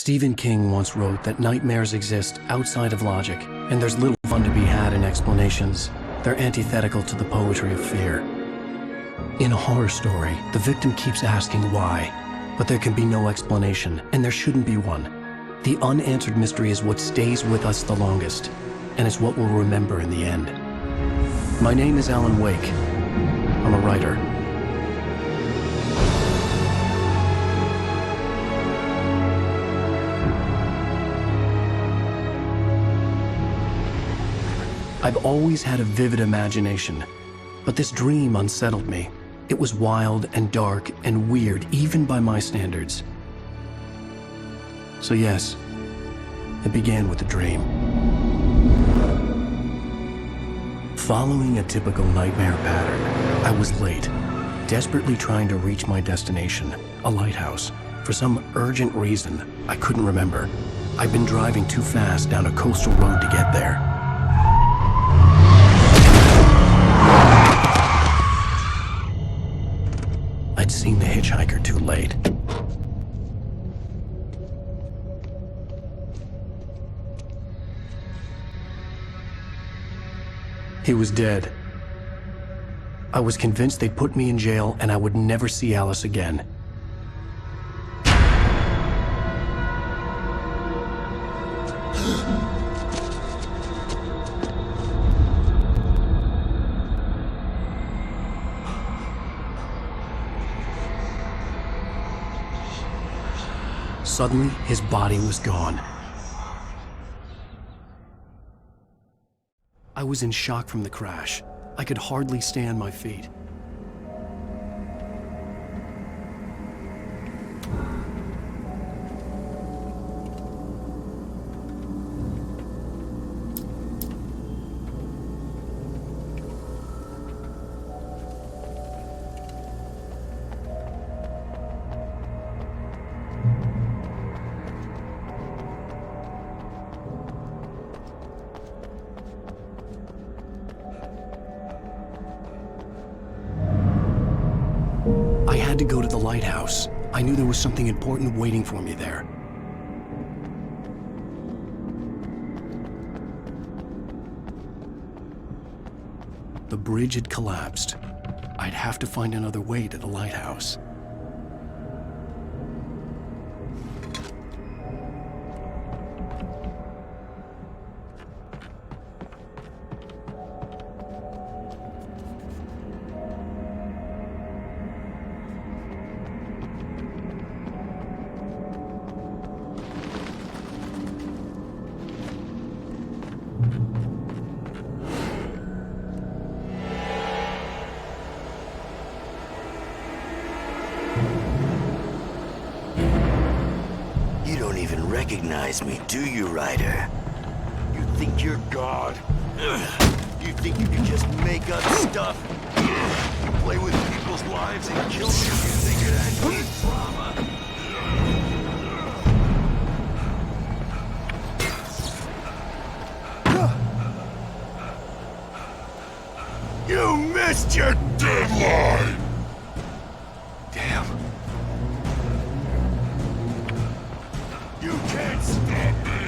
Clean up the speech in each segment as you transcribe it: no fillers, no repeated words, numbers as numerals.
Stephen King once wrote that nightmares exist outside of logic, and there's little fun to be had in explanations. They're antithetical to the poetry of fear. In a horror story, the victim keeps asking why, but there can be no explanation, and there shouldn't be one. The unanswered mystery is what stays with us the longest, and it's what we'll remember in the end. My name is Alan Wake. I'm a writer. I've always had a vivid imagination, but this dream unsettled me. It was wild and dark and weird, even by my standards. So yes, it began with a dream. Following a typical nightmare pattern, I was late, desperately trying to reach my destination, a lighthouse. For some urgent reason, I couldn't remember. I'd been driving too fast down a coastal road to get there. I'd seen the hitchhiker too late. He was dead. I was convinced they'd put me in jail and I would never see Alice again. Suddenly, his body was gone. I was in shock from the crash. I could hardly stay on my feet. I had to go to the lighthouse. I knew there was something important waiting for me there. The bridge had collapsed. I'd have to find another way to the lighthouse. You don't even recognize me, do you, Ryder? You think you're God? You think you can just make up stuff? You play with people's lives and kill them? You think it actually drama? You missed your deadline! Damn. You can't stop me!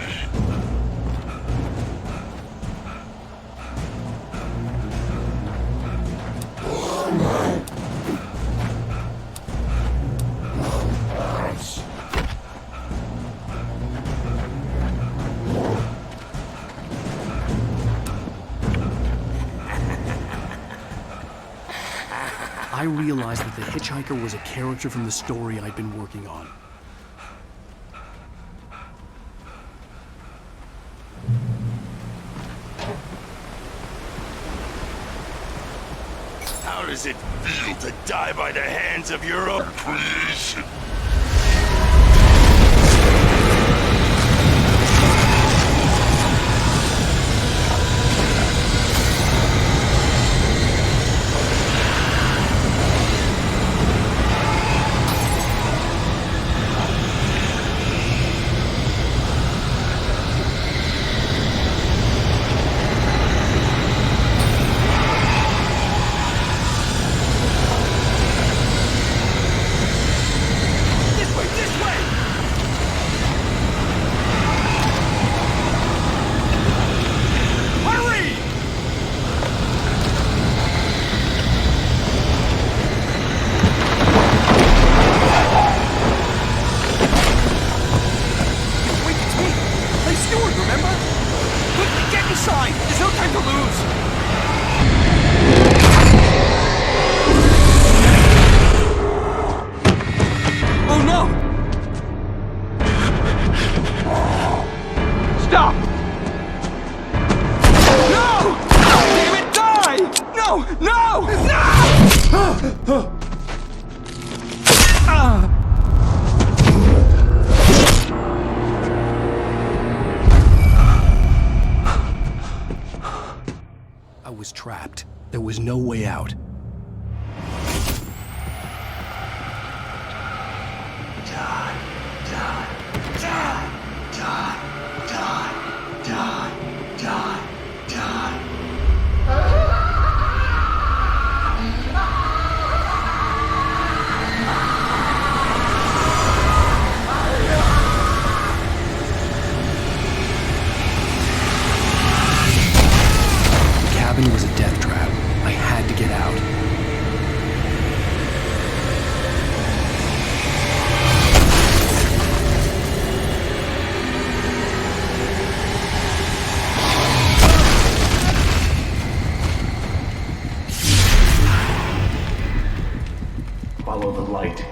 I realized that the hitchhiker was a character from the story I'd been working on. How does it feel to die by the hands of your own creation? sign! There's no time to lose! Oh no! Stop! No! Damn it, die! No! No! No! I was trapped. There was no way out. The cabin was a death trap. I had to get out. Follow the light.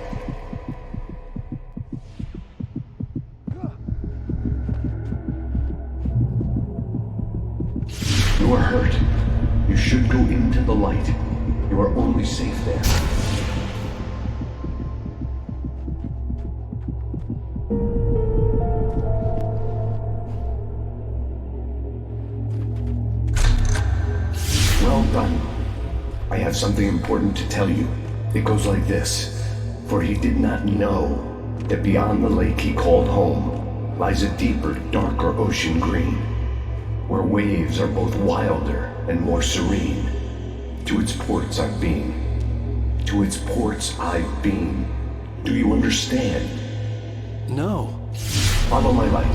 You are hurt. You should go into the light. You are only safe there. Well done. I have something important to tell you. It goes like this. For he did not know that beyond the lake he called home lies a deeper, darker ocean green, where waves are both wilder and more serene. To its ports I've been. To its ports I've been. Do you understand? No. Follow my light.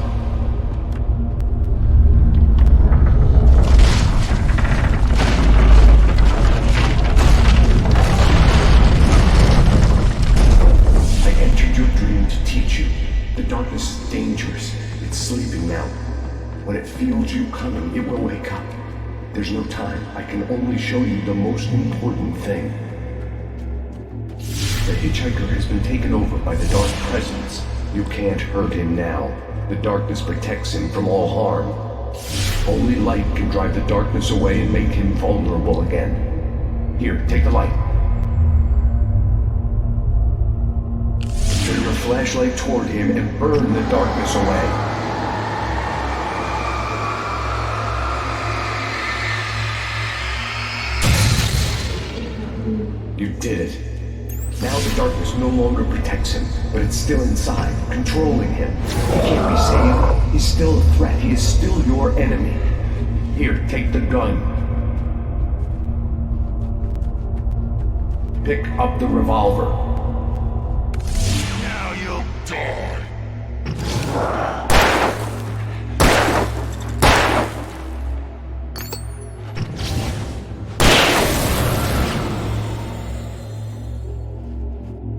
I entered your dream to teach you. The darkness is dangerous. It's sleeping now. When it feels you coming, it will wake up. There's no time. I can only show you the most important thing. The hitchhiker has been taken over by the dark presence. You can't hurt him now. The darkness protects him from all harm. Only light can drive the darkness away and make him vulnerable again. Here, take the light. Turn your flashlight toward him and burn the darkness away. You did it. Now the darkness no longer protects him, but it's still inside, controlling him. He can't be saved. He's still a threat. He is still your enemy. Here, take the gun. Pick up the revolver. Now you'll die.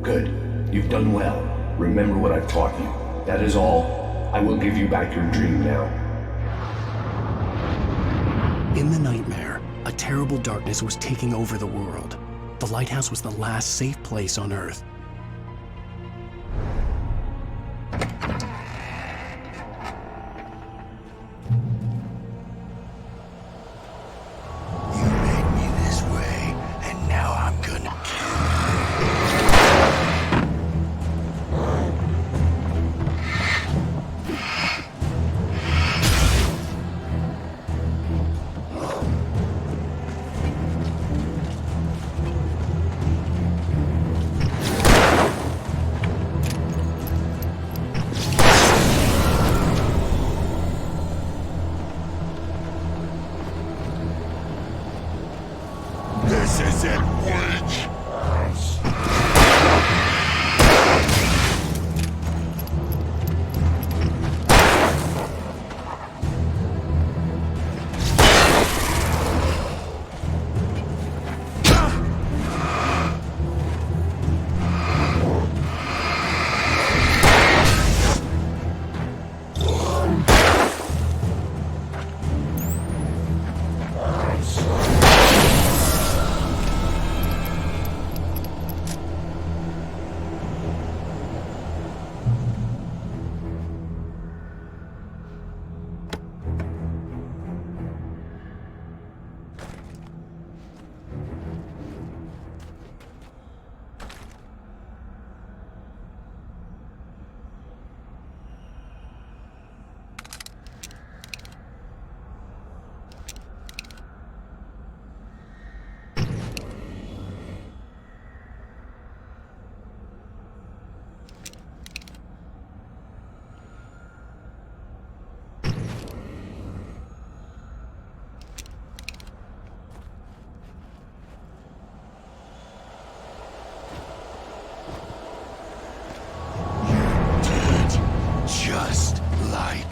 Good. You've done well. Remember what I've taught you. That is all. I will give you back your dream now. In the nightmare, a terrible darkness was taking over the world. The lighthouse was the last safe place on Earth. You made me this way, and now I'm gonna This isn't witch. Just like...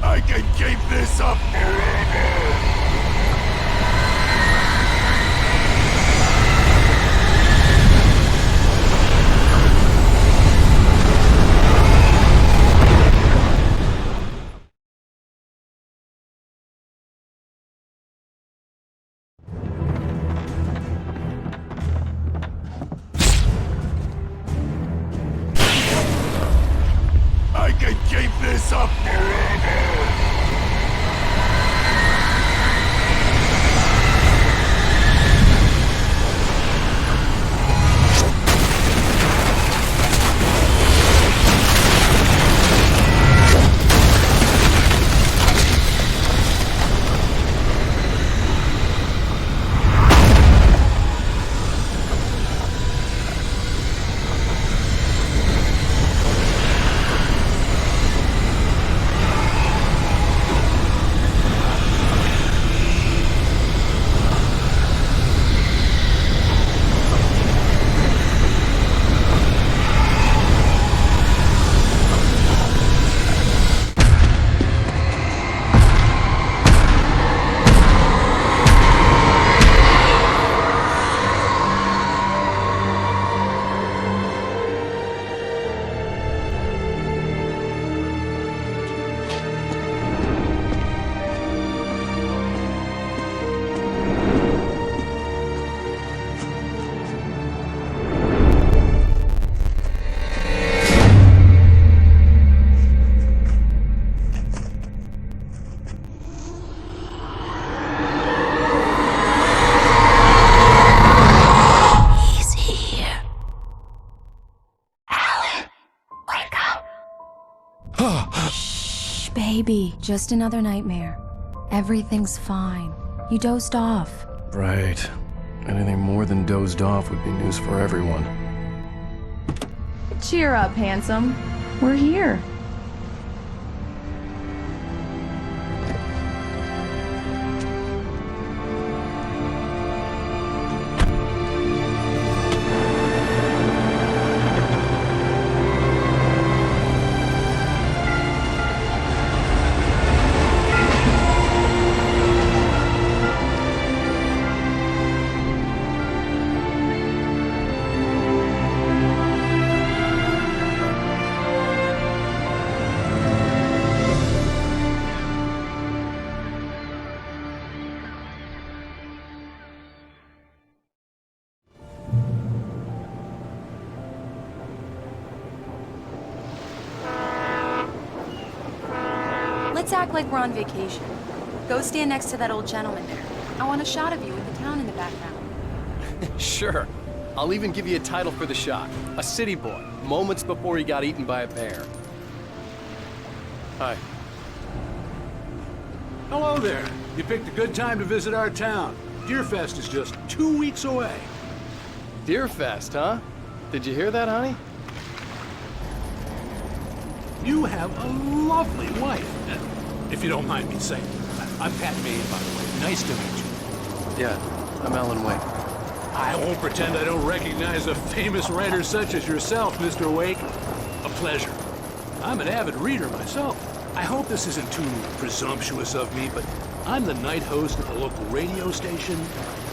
I can keep this up forever! I can keep this up forever! Baby, just another nightmare. Everything's fine. You dozed off. Right. Anything more than dozed off would be news for everyone. Cheer up, handsome. We're here. Let's act like we're on vacation. Go stand next to that old gentleman there. I want a shot of you with the town in the background. Sure. I'll even give you a title for the shot. A city boy, moments before he got eaten by a bear. Hi. Hello there. You picked a good time to visit our town. Deerfest is just 2 weeks away. Deerfest, huh? Did you hear that, honey? You have a lovely wife. If you don't mind me saying. I'm Pat Maine, by the way. Nice to meet you. Yeah, I'm Alan Wake. I won't pretend I don't recognize a famous writer such as yourself, Mr. Wake. A pleasure. I'm an avid reader myself. I hope this isn't too presumptuous of me, but I'm the night host at the local radio station.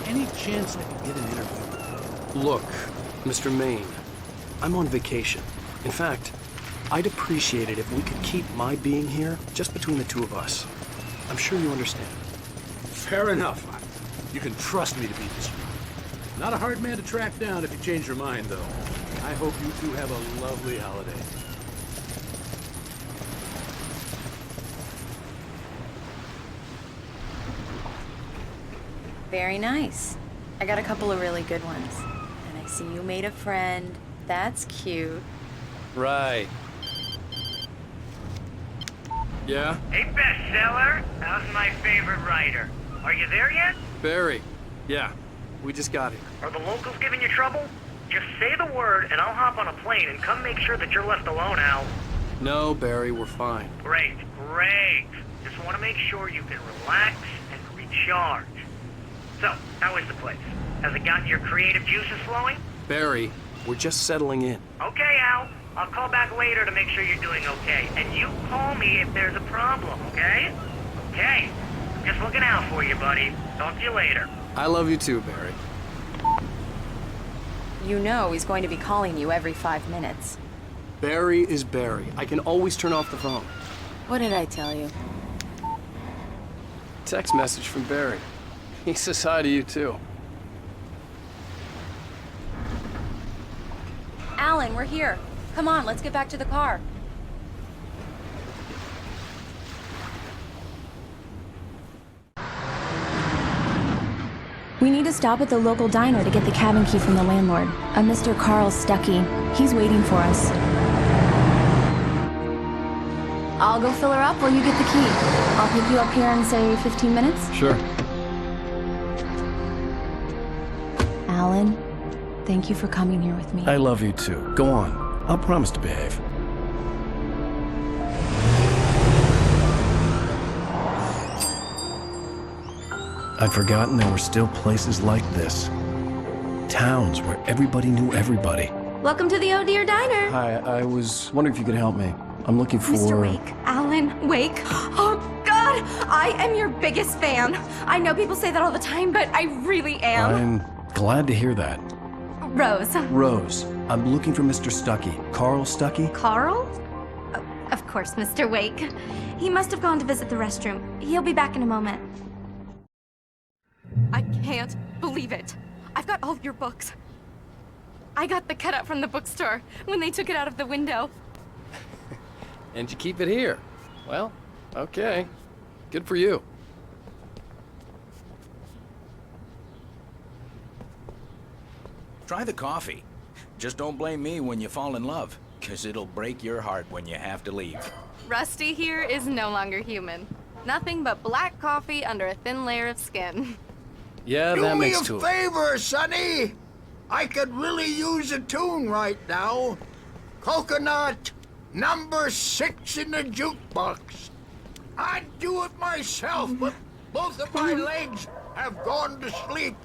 Any chance I could get an interview? Look, Mr. Maine, I'm on vacation. In fact, I'd appreciate it if we could keep my being here just between the two of us. I'm sure you understand. Fair enough. You can trust me to be discreet. Not a hard man to track down if you change your mind, though. I hope you two have a lovely holiday. Very nice. I got a couple of really good ones. And I see you made a friend. That's cute. Right. Yeah? Hey, bestseller, how's my favorite writer? Are you there yet? Barry. Yeah, we just got here. Are the locals giving you trouble? Just say the word and I'll hop on a plane and come make sure that you're left alone, Al. No, Barry, we're fine. Great, great. Just want to make sure you can relax and recharge. So, how is the place? Has it gotten your creative juices flowing? Barry, we're just settling in. Okay, Al. I'll call back later to make sure you're doing okay. And you call me if there's a problem, okay? Okay. I'm just looking out for you, buddy. Talk to you later. I love you too, Barry. You know he's going to be calling you every 5 minutes. Barry is Barry. I can always turn off the phone. What did I tell you? Text message from Barry. He says hi to you too. Alan, we're here. Come on, let's get back to the car. We need to stop at the local diner to get the cabin key from the landlord, a Mr. Carl Stuckey. He's waiting for us. I'll go fill her up while you get the key. I'll pick you up here in, say, 15 minutes? Sure. Alan, thank you for coming here with me. I love you too. Go on. I'll promise to behave. I'd forgotten there were still places like this. Towns where everybody knew everybody. Welcome to the Oh Dear Diner. Hi, I was wondering if you could help me. I'm looking for... Mr. Wake. Alan Wake. Oh, God! I am your biggest fan. I know people say that all the time, but I really am. I'm glad to hear that. Rose. Rose, I'm looking for Mr. Stuckey. Carl Stuckey? Carl? Of course, Mr. Wake. He must have gone to visit the restroom. He'll be back in a moment. I can't believe it. I've got all of your books. I got the cutout from the bookstore when they took it out of the window. And you keep it here. Well, okay. Good for you. Try the coffee. Just don't blame me when you fall in love, 'cause it'll break your heart when you have to leave. Rusty here is no longer human. Nothing but black coffee under a thin layer of skin. Yeah, that makes two. Do me a favor, Sonny. I could really use a tune right now. Coconut, number 6 in the jukebox. I'd do it myself, but both of my legs have gone to sleep.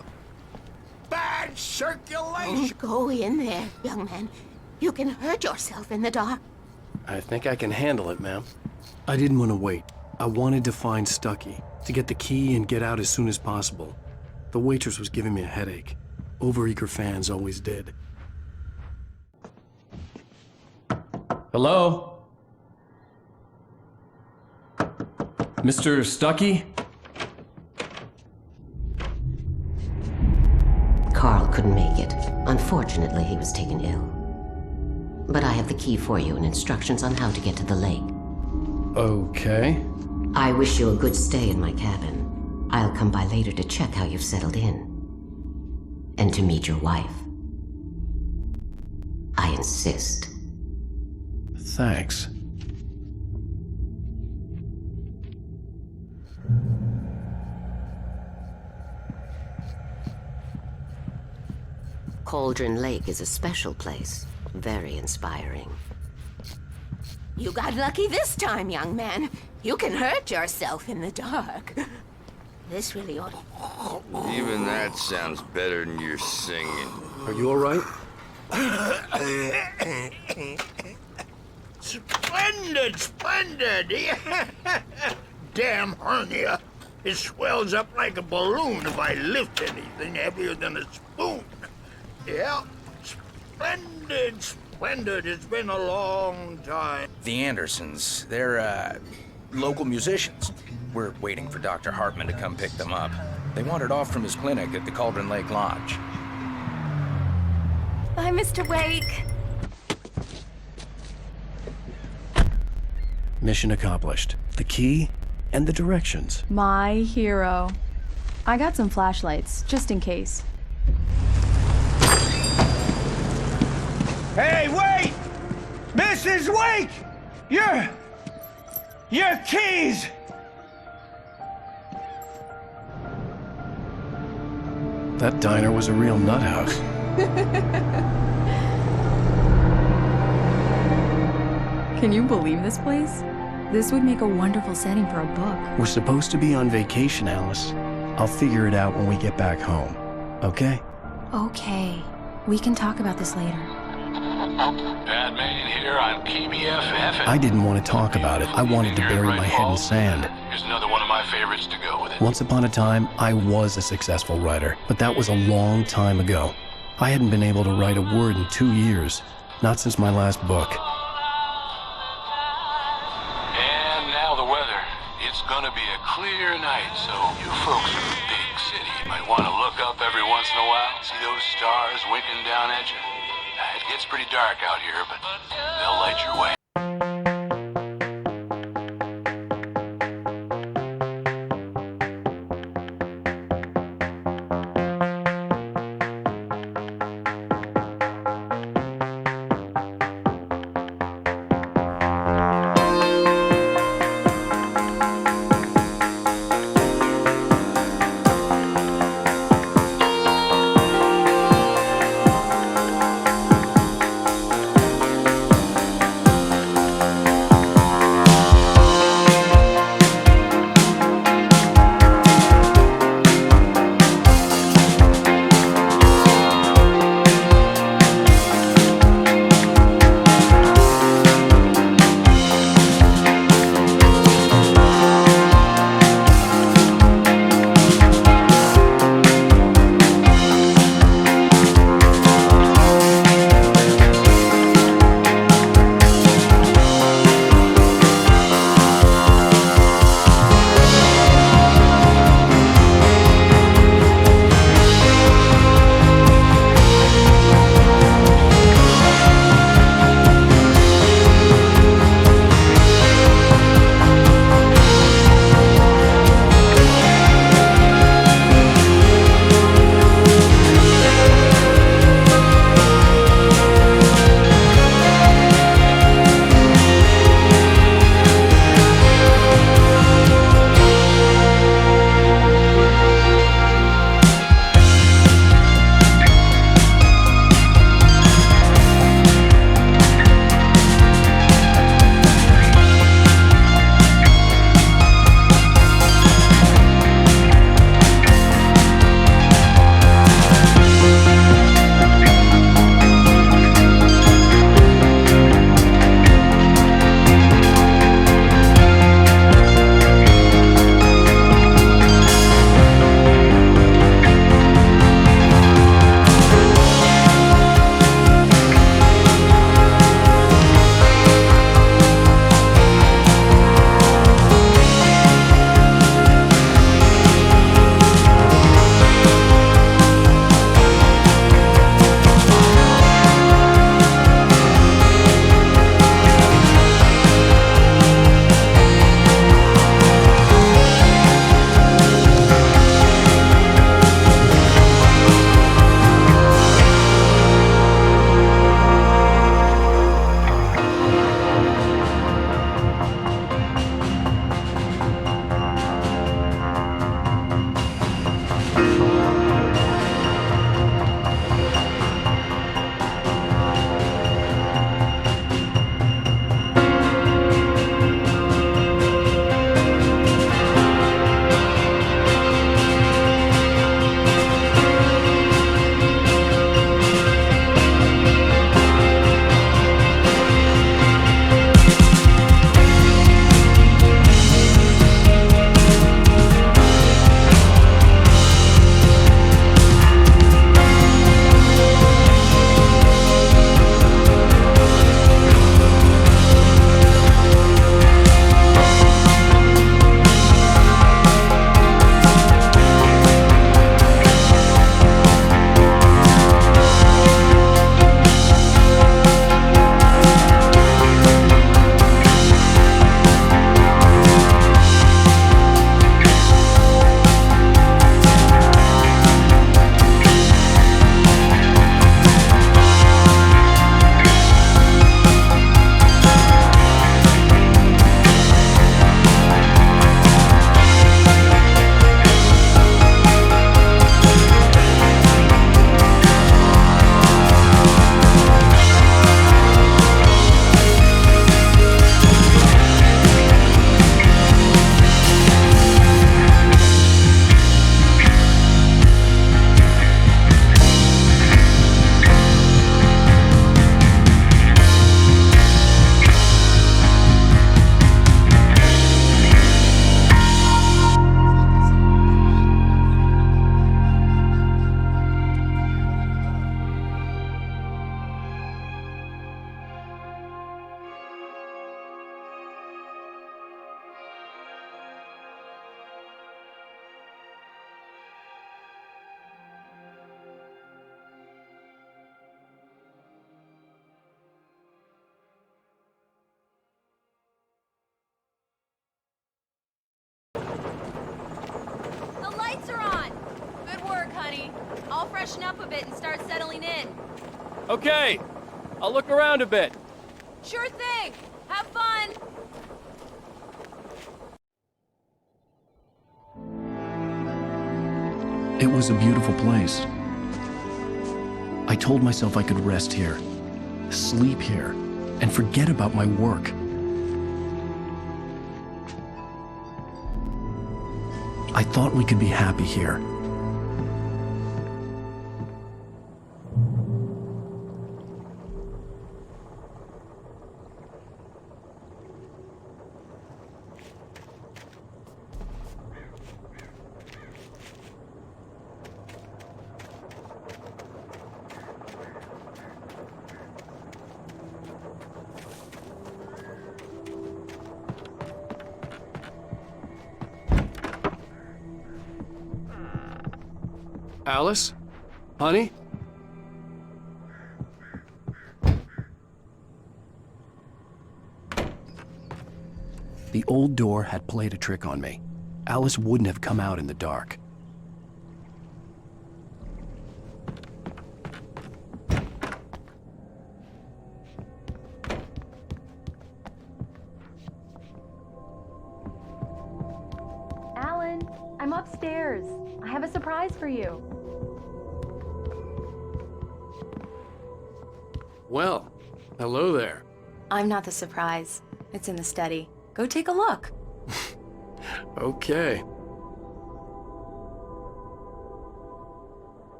Bad circulation. Go in there, young man. You can hurt yourself in the dark. I think I can handle it, ma'am. I didn't want to wait. I wanted to find Stuckey, to get the key and get out as soon as possible. The waitress was giving me a headache. Overeager fans always did. Hello? Mr. Stuckey? Carl couldn't make it. Unfortunately, he was taken ill. But I have the key for you and instructions on how to get to the lake. Okay. I wish you a good stay in my cabin. I'll come by later to check how you've settled in. And to meet your wife. I insist. Thanks. Cauldron Lake is a special place. Very inspiring. You got lucky this time, young man. You can hurt yourself in the dark. This really ought to... Even that sounds better than your singing. Are you all right? Splendid, splendid! Damn hernia. It swells up like a balloon if I lift anything heavier than a spoon. Yeah, splendid, splendid. It's been a long time. The Andersons, they're, local musicians. We're waiting for Dr. Hartman to come pick them up. They wandered off from his clinic at the Cauldron Lake Lodge. Bye, Mr. Wake. Mission accomplished. The key and the directions. My hero. I got some flashlights, just in case. Hey, wait! Mrs. Wake! Your keys! That diner was a real nut house. Can you believe this place? This would make a wonderful setting for a book. We're supposed to be on vacation, Alice. I'll figure it out when we get back home. Okay? Okay. We can talk about this later. Batman here on KBFF. I didn't want to talk about it. I wanted to bury my head in sand. Here's another one of my favorites to go with it. Once upon a time, I was a successful writer, but that was a long time ago. I hadn't been able to write a word in 2 years. Not since my last book. And now the weather. It's gonna be a clear night, so you folks in the big city might want to look up every once in a while. See those stars winking down at you? It gets pretty dark out here, but they'll light your way. lights are on! Good work, honey. I'll freshen up a bit and start settling in. Okay, I'll look around a bit. Sure thing! Have fun! It was a beautiful place. I told myself I could rest here, sleep here, and forget about my work. I thought we could be happy here. Alice? Honey? The old door had played a trick on me. Alice wouldn't have come out in the dark. Alan, I'm upstairs. I have a surprise for you. Well, hello there. I'm not the surprise. It's in the study. Go take a look. Okay.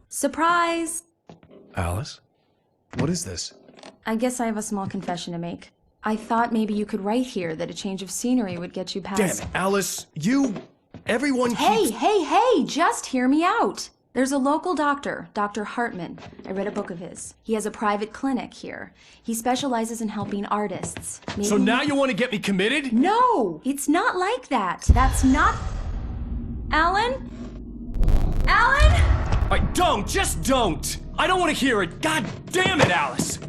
Surprise! Alice? What is this? I guess I have a small confession to make. I thought maybe you could write here that a change of scenery would get you past... Damn it, Alice! Everyone keeps... Hey! Just hear me out! There's a local doctor, Dr. Hartman. I read a book of his. He has a private clinic here. He specializes in helping artists. So now you want to get me committed? No! It's not like that. That's not... Alan? Alan? Just don't! I don't want to hear it! God damn it, Alice!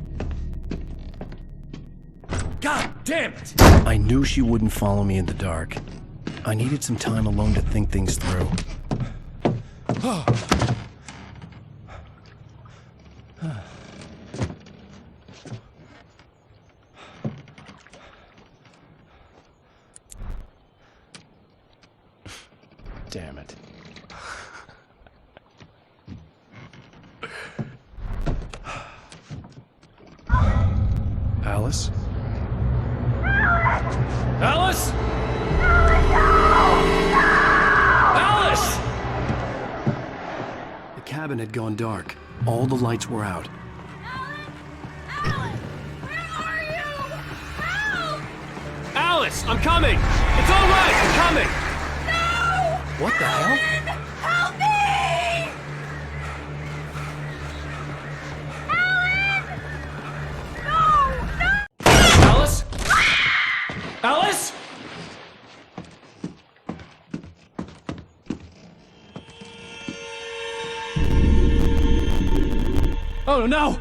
God damn it! I knew she wouldn't follow me in the dark. I needed some time alone to think things through. Damn it. Alice? Alice? Alice! The cabin had gone dark. All the lights were out. Alice, I'm coming! It's all right, I'm coming! No! What the hell? Help me! Alice? Alice? Oh no!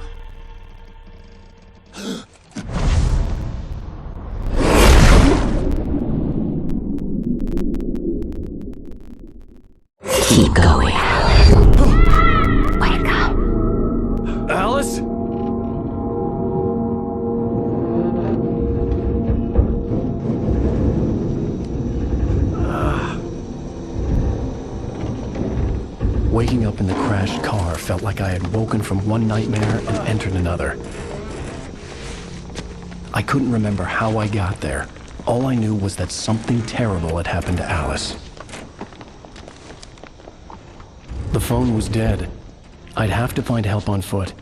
Keep going. Wake up. Alice? Waking up in the crashed car felt like I had woken from one nightmare and entered another. I couldn't remember how I got there. All I knew was that something terrible had happened to Alice. The phone was dead. I'd have to find help on foot.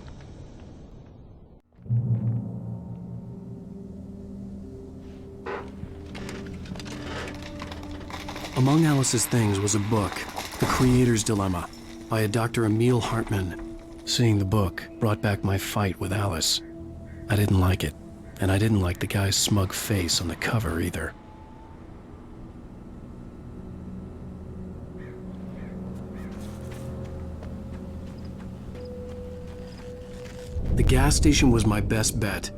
Among Alice's things was a book, The Creator's Dilemma, by a Dr. Emil Hartman. Seeing the book brought back my fight with Alice. I didn't like it, and I didn't like the guy's smug face on the cover either. gas station was my best bet.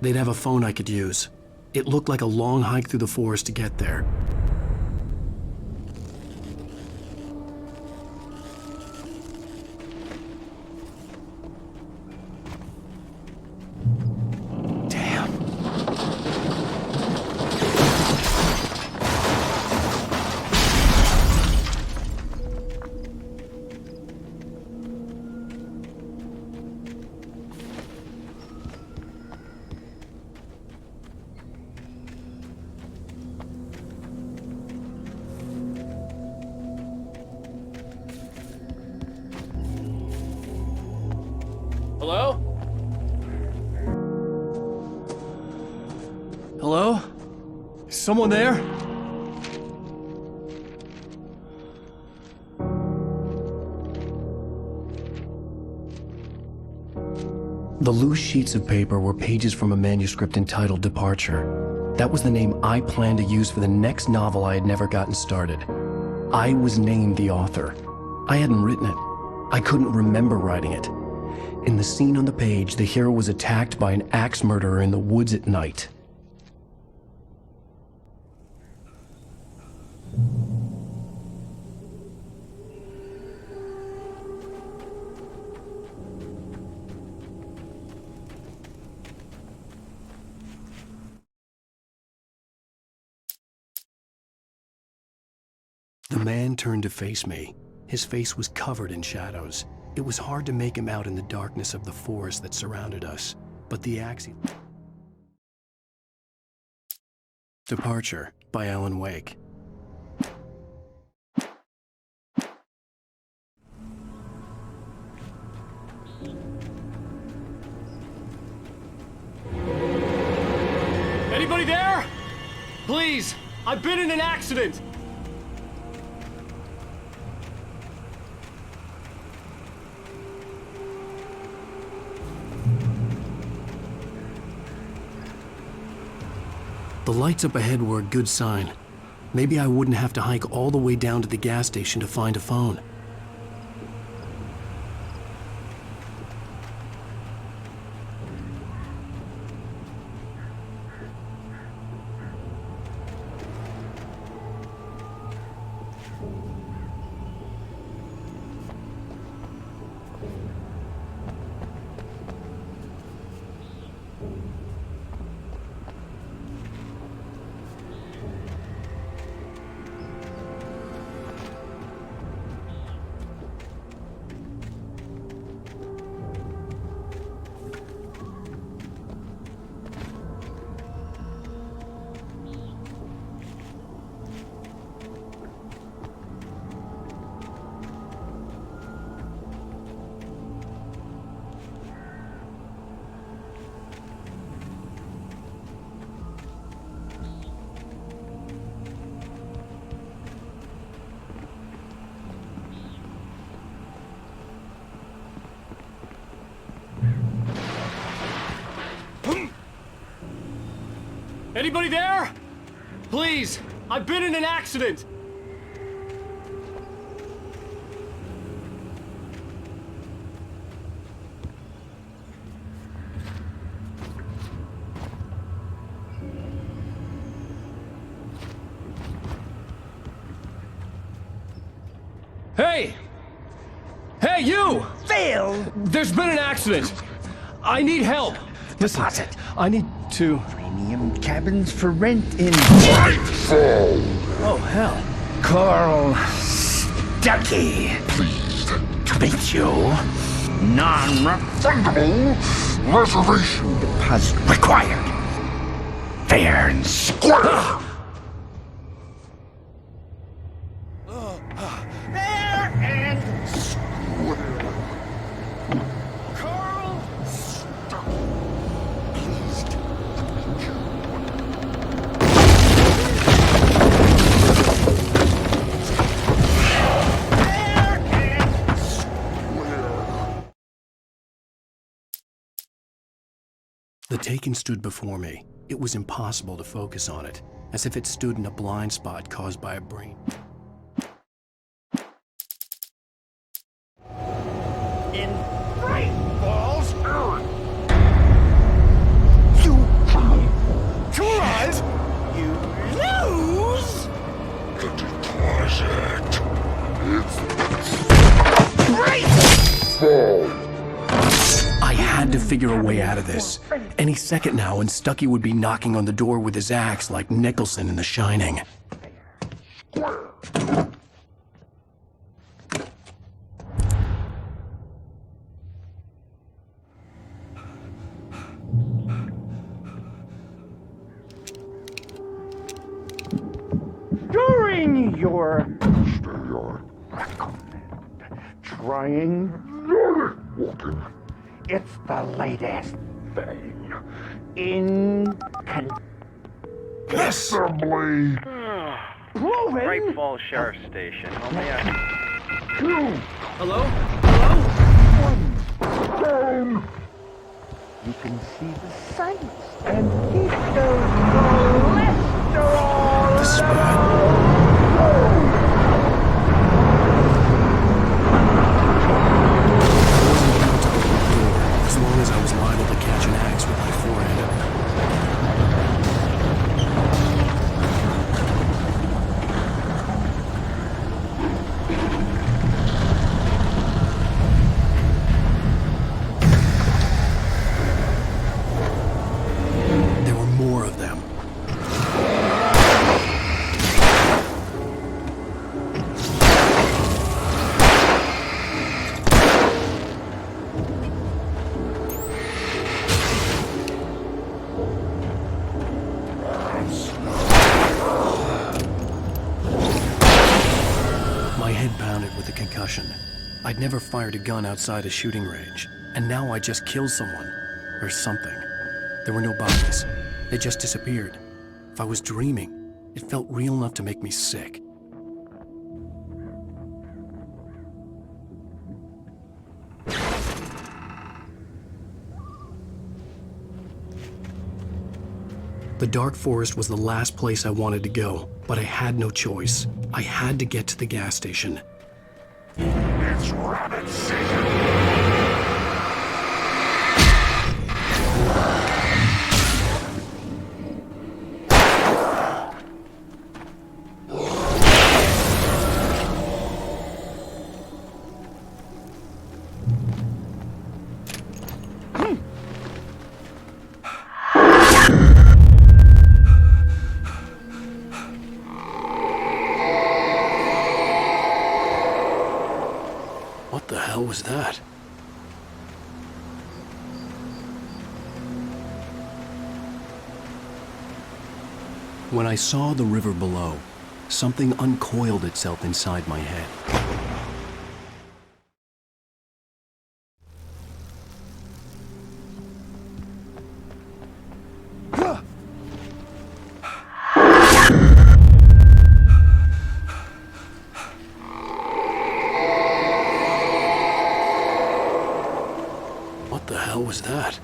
They'd have a phone I could use. It looked like a long hike through the forest to get there. Hello? Hello? Is someone there? The loose sheets of paper were pages from a manuscript entitled Departure. That was the name I planned to use for the next novel I had never gotten started. I was named the author. I hadn't written it. I couldn't remember writing it. In the scene on the page, the hero was attacked by an axe murderer in the woods at night. The man turned to face me. His face was covered in shadows. It was hard to make him out in the darkness of the forest that surrounded us, but the axe... Departure by Alan Wake. Anybody there? Please, I've been in an accident. The lights up ahead were a good sign. Maybe I wouldn't have to hike all the way down to the gas station to find a phone. Anybody there? Please, I've been in an accident. Hey! Hey, you! Phil! There's been an accident. I need help. Deposit. I need to... Premium cabins for rent in... Nightfall! Oh, hell. Carl Stuckey. Pleased To meet you. Non-refundable reservation deposit required. Fair and square. Fair and square. Carl Pleased to meet you. Fair and Square. The Taken stood before me. It was impossible to focus on it, as if it stood in a blind spot caused by a brain. in Great Falls. I had to figure a way out of this. Any second now, and Stucky would be knocking on the door with his axe like Nicholson in The Shining. During your trying it's the latest thing in Possibly. proven. Great Falls Sheriff Station. How may I? Hello? Down. You can see the sights and keep those cholesterol. The spread. As long as I was liable to catch an axe with my forehead. There were more of them. My head pounded with a concussion. I'd never fired a gun outside a shooting range, and now I just killed someone. Or something. There were no bodies. They just disappeared. If I was dreaming, it felt real enough to make me sick. The dark forest was the last place I wanted to go, but I had no choice. I had to get to the gas station. It's rabbit season. What the hell was that? When I saw the river below, something uncoiled itself inside my head. What the hell was that?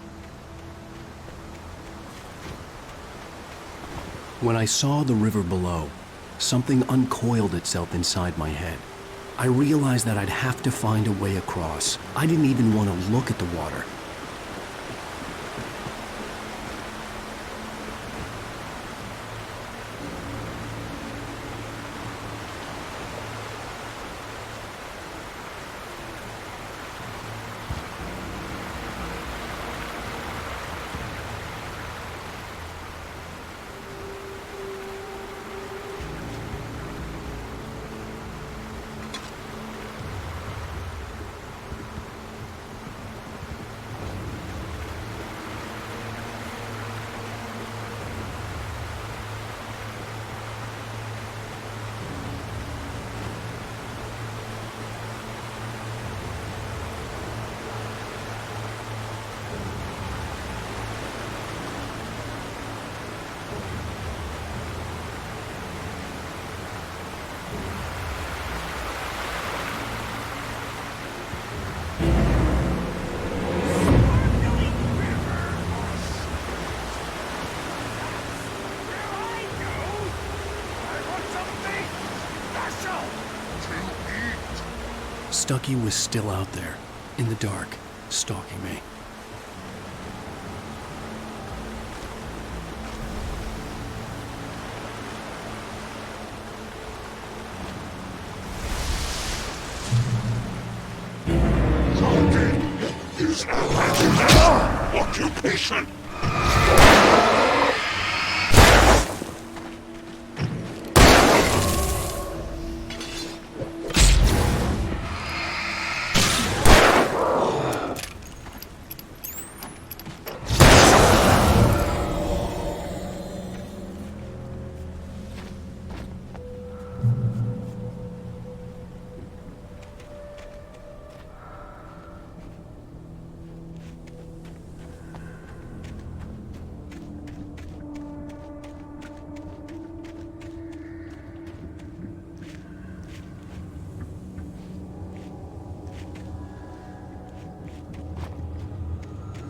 When I saw the river below, something uncoiled itself inside my head. I realized that I'd have to find a way across. I didn't even want to look at the water. Stucky was still out there, in the dark, stalking me. Don't his legendary occupation.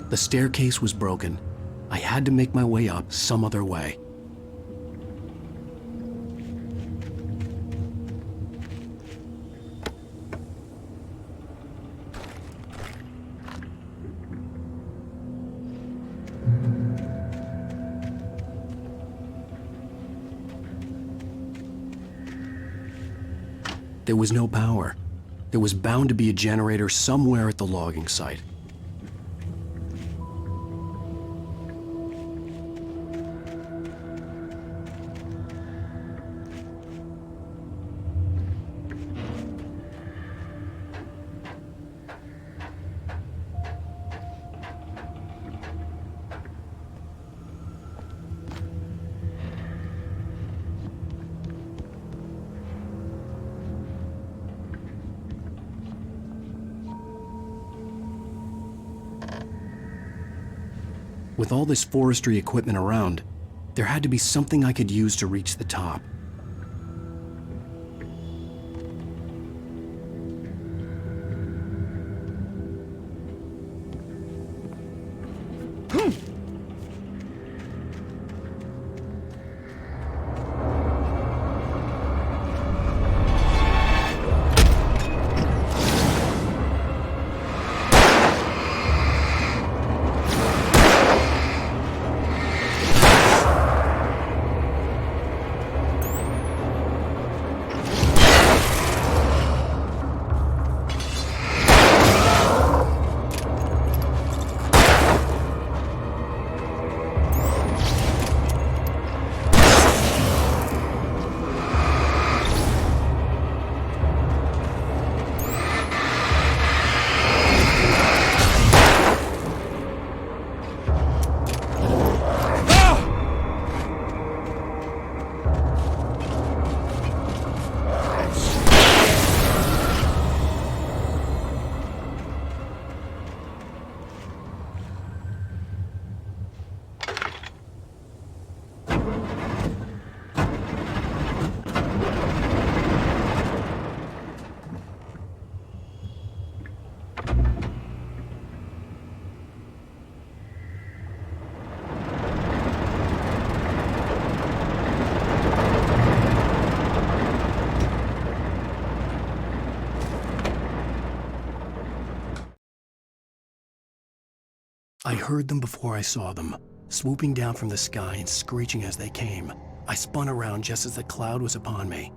The staircase was broken. I had to make my way up some other way. There was no power. There was bound to be a generator somewhere at the logging site. With all this forestry equipment around, there had to be something I could use to reach the top. I heard them before I saw them, swooping down from the sky and screeching as they came. I spun around just as the cloud was upon me.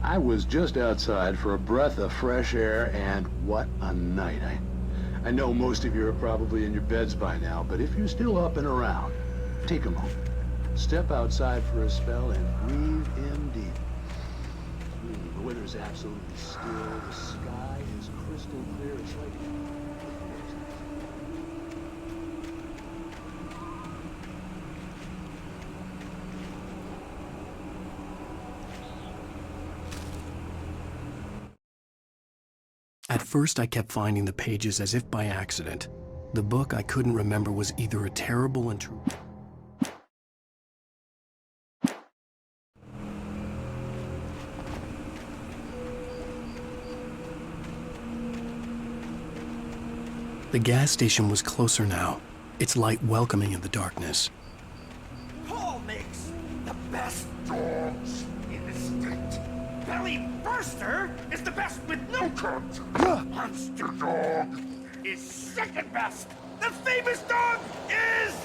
I was just outside for a breath of fresh air, and what a night. I know most of you are probably in your beds by now, but if you're still up and around, take a moment. Step outside for a spell and breathe in deep. The weather is absolutely still. The sky is crystal clear. It's like... At first, I kept finding the pages as if by accident. The book I couldn't remember was either a terrible and true... The gas station was closer now, its light welcoming in the darkness. Paul makes the best dogs in the state. Belly Burster is the best with no cut. Monster Dog is second best. The famous dog is...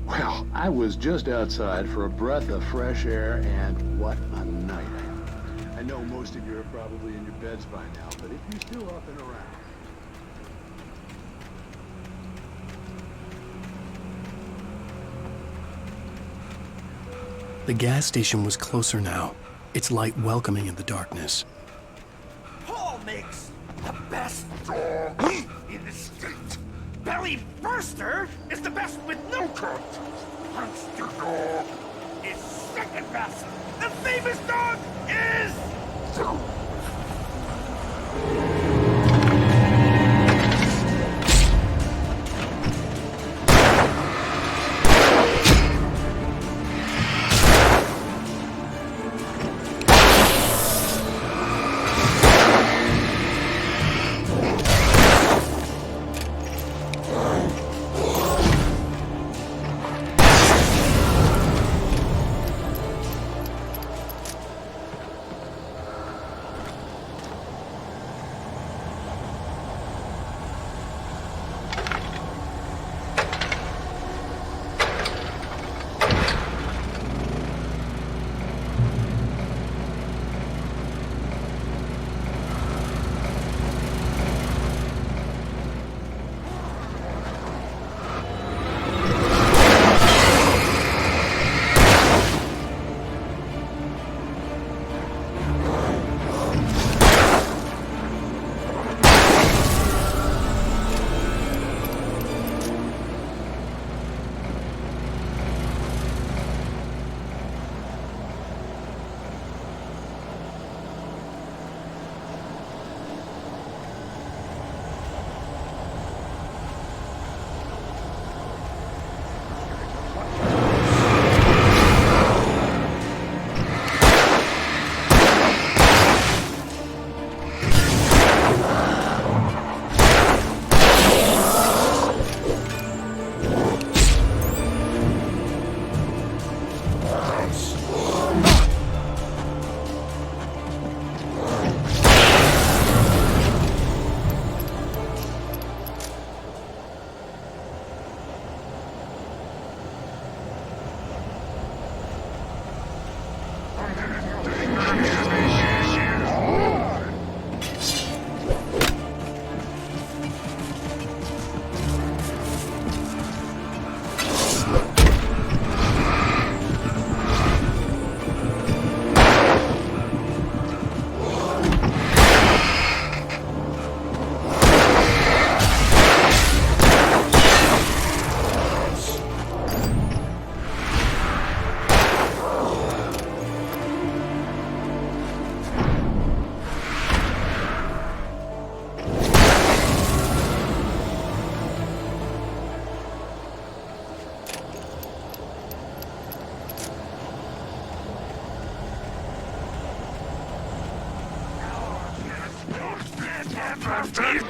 Well, I was just outside for a breath of fresh air, and what a night. I know most of you are probably in your beds by now, but if you're still up and around... The gas station was closer now, its light welcoming in the darkness. Paul makes the best dog in the state. Belly Burster is the best with no cut. Monster Dog is second best. The famous dog is... bastard!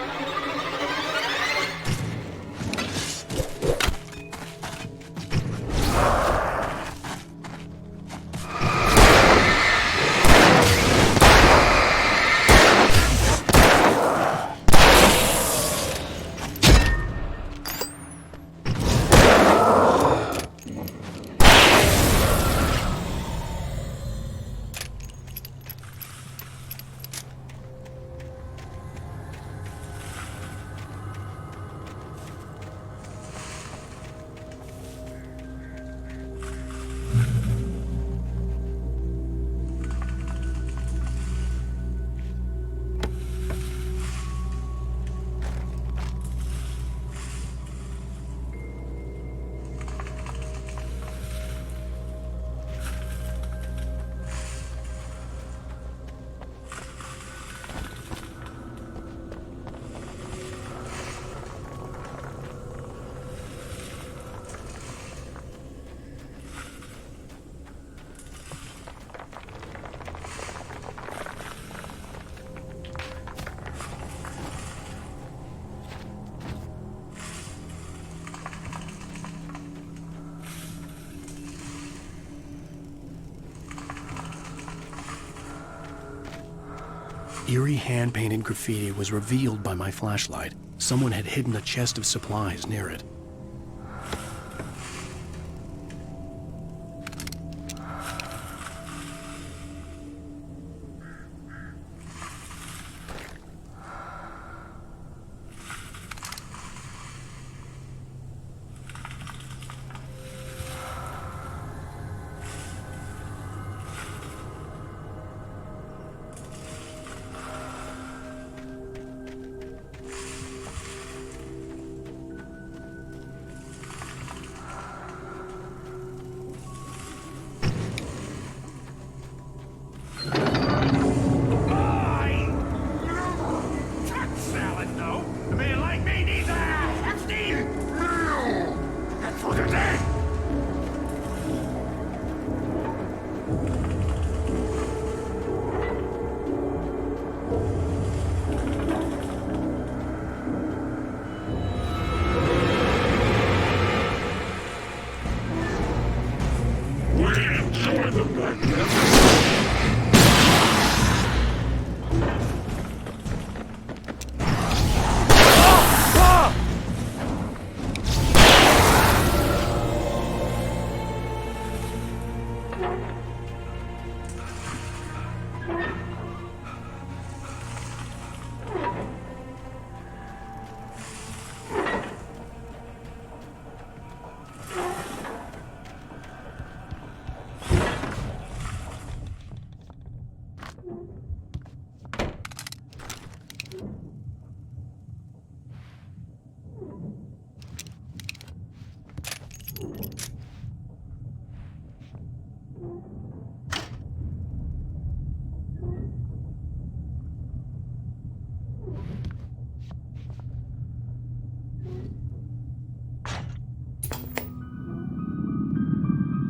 Eerie hand-painted graffiti was revealed by my flashlight. Someone had hidden a chest of supplies near it.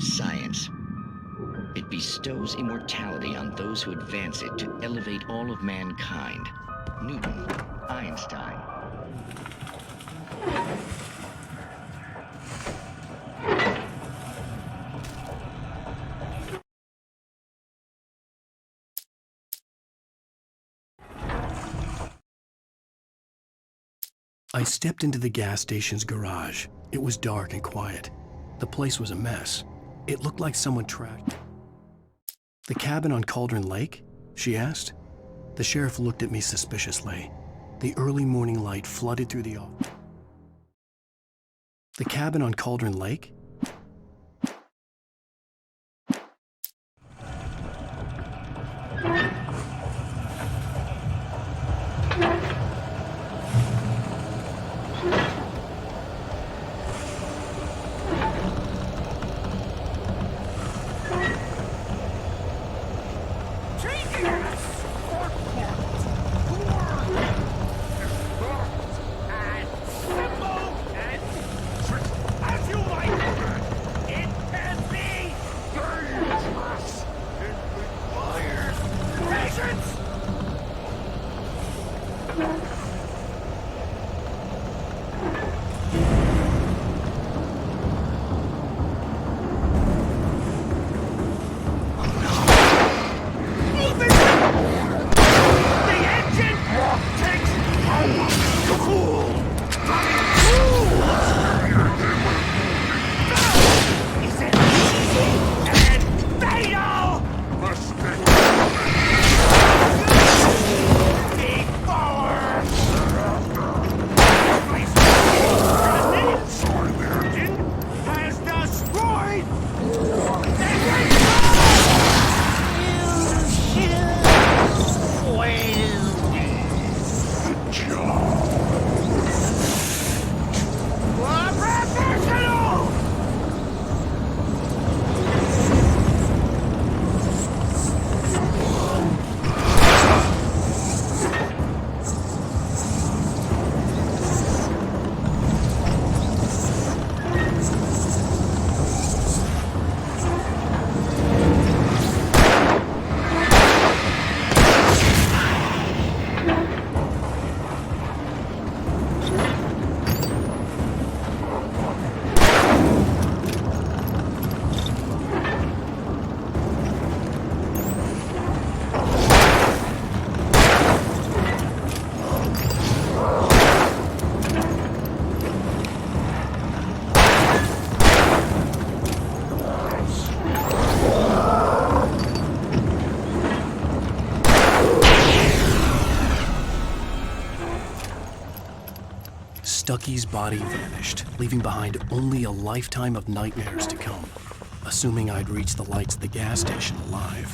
Science. It bestows immortality on those who advance it to elevate all of mankind. Newton, Einstein. I stepped into the gas station's garage. It was dark and quiet. The place was a mess. It looked like someone tracked. The cabin on Cauldron Lake? She asked. The sheriff looked at me suspiciously. The early morning light flooded through the office. The cabin on Cauldron Lake? As you like! Stucky's body vanished, leaving behind only a lifetime of nightmares to come, assuming I'd reached the lights at the gas station alive.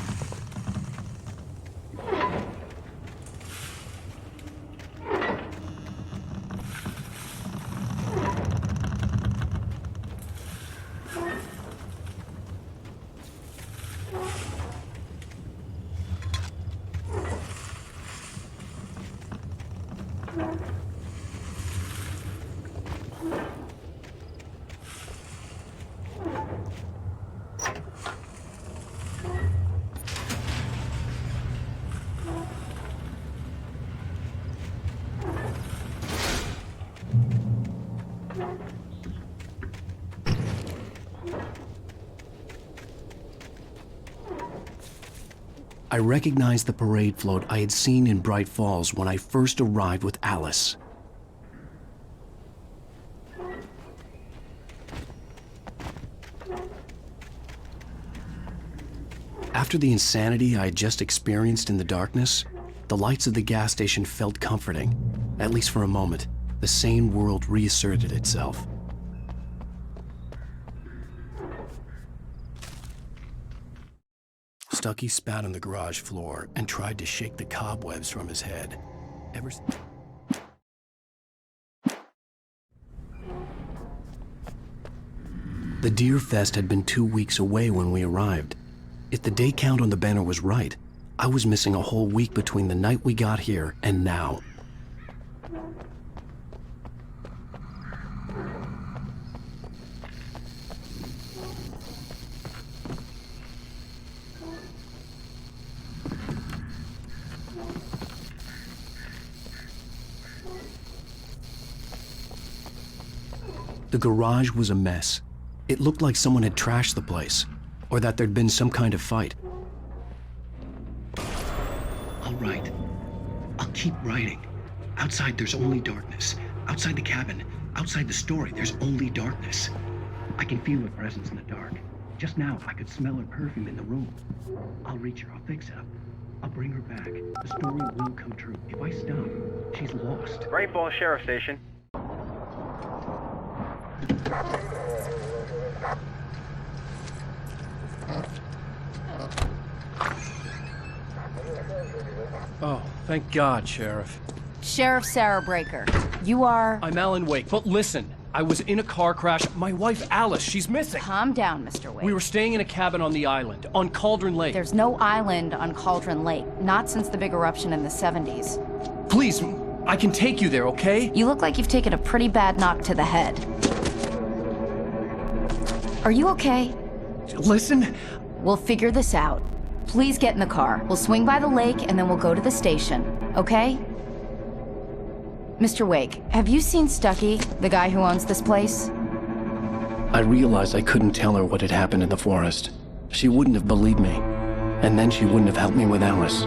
I recognized the parade float I had seen in Bright Falls when I first arrived with Alice. After the insanity I had just experienced in the darkness, the lights of the gas station felt comforting. At least for a moment, the sane world reasserted itself. Stucky spat on the garage floor and tried to shake the cobwebs from his head. The Deer Fest had been 2 weeks away when we arrived. If the day count on the banner was right, I was missing a whole week between the night we got here and now. The garage was a mess. It looked like someone had trashed the place, or that there'd been some kind of fight. All right. I'll keep writing. Outside, there's only darkness. Outside the cabin, outside the story, there's only darkness. I can feel her presence in the dark. Just now, I could smell her perfume in the room. I'll reach her. I'll fix it up. I'll bring her back. The story will come true. If I stop, she's lost. Great Falls Sheriff Station. Oh, thank God, Sheriff. Sheriff Sarah Breaker, you are... I'm Alan Wake, but listen, I was in a car crash. My wife, Alice, she's missing. Calm down, Mr. Wake. We were staying in a cabin on the island, on Cauldron Lake. There's no island on Cauldron Lake, not since the big eruption in the 70s. Please, I can take you there, okay? You look like you've taken a pretty bad knock to the head. Are you okay? Listen. We'll figure this out. Please get in the car. We'll swing by the lake and then we'll go to the station, okay? Mr. Wake, have you seen Stucky, the guy who owns this place? I realized I couldn't tell her what had happened in the forest. She wouldn't have believed me, and then she wouldn't have helped me with Alice.